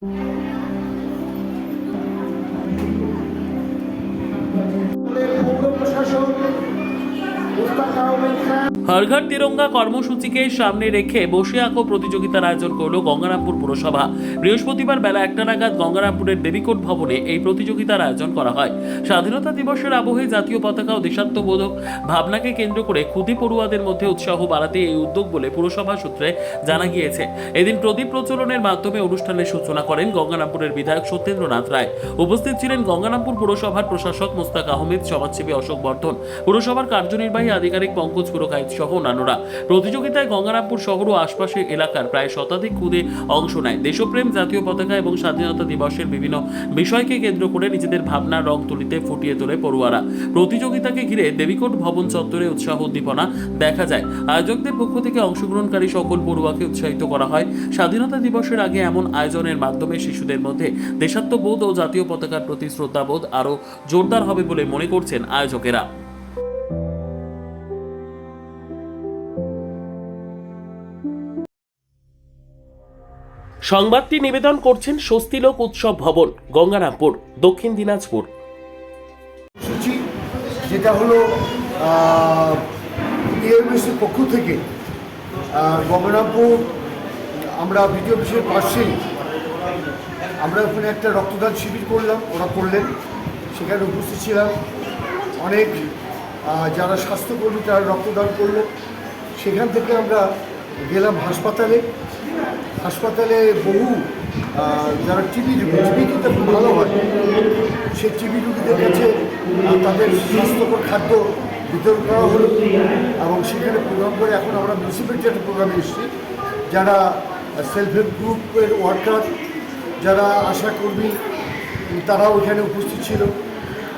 हर घर तिरंगा কর্মসূচিকে সামনে রেখে বসে আঁকো প্রতিযোগিতার আয়োজন করল গঙ্গারামপুর পুরসভা। বৃহস্পতিবার বেলা 1টা নাগাদ গঙ্গারামপুরের দেবীকোট ভবনে এই প্রতিযোগিতার আয়োজন করা হয়। স্বাধীনতা দিবসের আবহে জাতীয় পতাকা ও দেশাত্মবোধক ভাবনাকে কেন্দ্র করে খুদি পড়ুয়াদের মধ্যে উৎসাহ বাড়াতে এই উদ্যোগ বলে পুরসভা সূত্রে জানা গিয়েছে। এদিন প্রদীপ প্রজ্বলনের মাধ্যমে অনুষ্ঠানের সূচনা করেন গঙ্গারামপুরের বিধায়ক সত্যেন্দ্রনাথ রায়। উপস্থিত ছিলেন গঙ্গারামপুর পুরসভার প্রশাসক মোস্তাক আহমেদ, সমাজসেবী অশোক বর্ধন, পুরসভার কার্যনির্বাহী আধিকারিক পঙ্কজ পুরকাইত সহ অন্যান্যরা। প্রতিযোগিতায় গঙ্গারামপুর শহর ও আশপাশের এলাকার প্রায় শতাধিক খুদে অংশ নেয়। দেশপ্রেম, জাতীয় পতাকা এবং স্বাধীনতা দিবসের বিভিন্ন বিষয়কে কেন্দ্র করে নিজেদের ভাবনা রং তুলিতে ফুটিয়ে তোলে পড়ুয়ারা। প্রতিযোগিতাকে ঘিরে দেবীকোট ভবন চত্বরে উৎসাহ উদ্দীপনা দেখা যায়। আয়োজকদের পক্ষ থেকে অংশগ্রহণকারী সকল পড়ুয়াকে উৎসাহিত করা হয়। স্বাধীনতা দিবসের আগে এমন আয়োজনের মাধ্যমে শিশুদের মধ্যে দেশাত্মবোধ ও জাতীয় পতাকার প্রতি শ্রদ্ধাবোধ আরও জোরদার হবে বলে মনে করছেন আয়োজকেরা। সংবাদটি নিবেদন করছেন স্বস্তিলোক উৎসব ভবন, গঙ্গারামপুর, দক্ষিণ দিনাজপুর। যেটা হলো ইএমএসের পক্ষ থেকে গঙ্গারামপুর আমরা বিডিও অফিসের পাশেই আমরা ওখানে একটা রক্তদান শিবির করলাম, ওরা করলেন, সেখানে উপস্থিত ছিলাম। অনেক যারা স্বাস্থ্যকর্মী তারা রক্তদান করলো। সেখান থেকে আমরা গেলাম হাসপাতালে বহু যারা টিবি কিন্তু খুব ভালো হয়, সেই টিবি রুগীদের কাছে তাদের স্বাস্থ্যকর খাদ্য বিতরণ করা হলো। এবং সেখানে প্রোগ্রাম করে এখন আমরা মিউনিসিপ্যালিটি একটা প্রোগ্রামে এসেছি। যারা সেলফ হেল্প গ্রুপের ওয়ার্কার, যারা আশাকর্মী, তারাও ওইখানে উপস্থিত ছিল।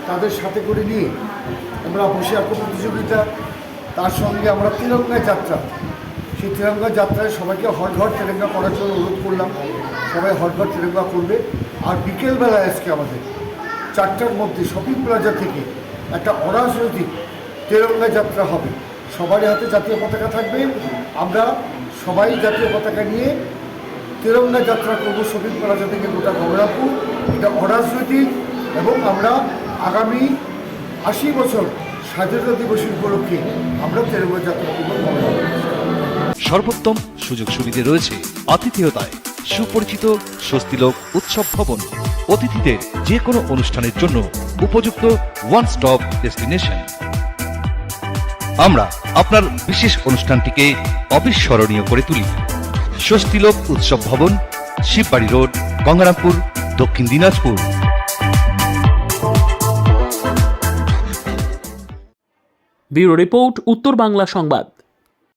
তাদের সাথে করে নিয়ে আমরা বসে আঁকো প্রতিযোগিতা, তার সঙ্গে আমরা তিরঙ্গা যাত্রা, সেই তিরঙ্গা যাত্রায় সবাইকে হর ঘর তিরঙ্গা করার জন্য অনুরোধ করলাম। সবাই হর ঘর তিরঙ্গা করবে। আর বিকেলবেলায় আজকে আমাদের 4টার মধ্যে শপিং প্লাজা থেকে একটা অরাজনৈতিক তিরঙ্গা যাত্রা হবে। সবারই হাতে জাতীয় পতাকা থাকবে। আমরা সবাই জাতীয় পতাকা নিয়ে তিরঙ্গা যাত্রা করবো শপিং প্লাজা থেকে গোটা গঙ্গারামপুর। এটা অরাজনৈতিক এবং আমরা আগামী 80 বছর স্বাধীনতা দিবস উপলক্ষে আমরা তিরঙ্গা যাত্রা করবো। সর্বোত্তম সুযোগ সুবিধে রয়েছে আতিথেয়তায়। সুপরিচিত স্বস্তিলোক উৎসব ভবন অতিথিদের যে কোনো অনুষ্ঠানের জন্য উপযুক্ত ওয়ান স্টপ ডেস্টিনেশন। আমরা আপনার বিশেষ অনুষ্ঠানটিকে অবিস্মরণীয় করে তুলি। স্বস্তিলোক উৎসব ভবন, শিববাড়ি রোড, গঙ্গারামপুর, দক্ষিণ দিনাজপুর। ব্যুরো রিপোর্ট, উত্তর বাংলা সংবাদ।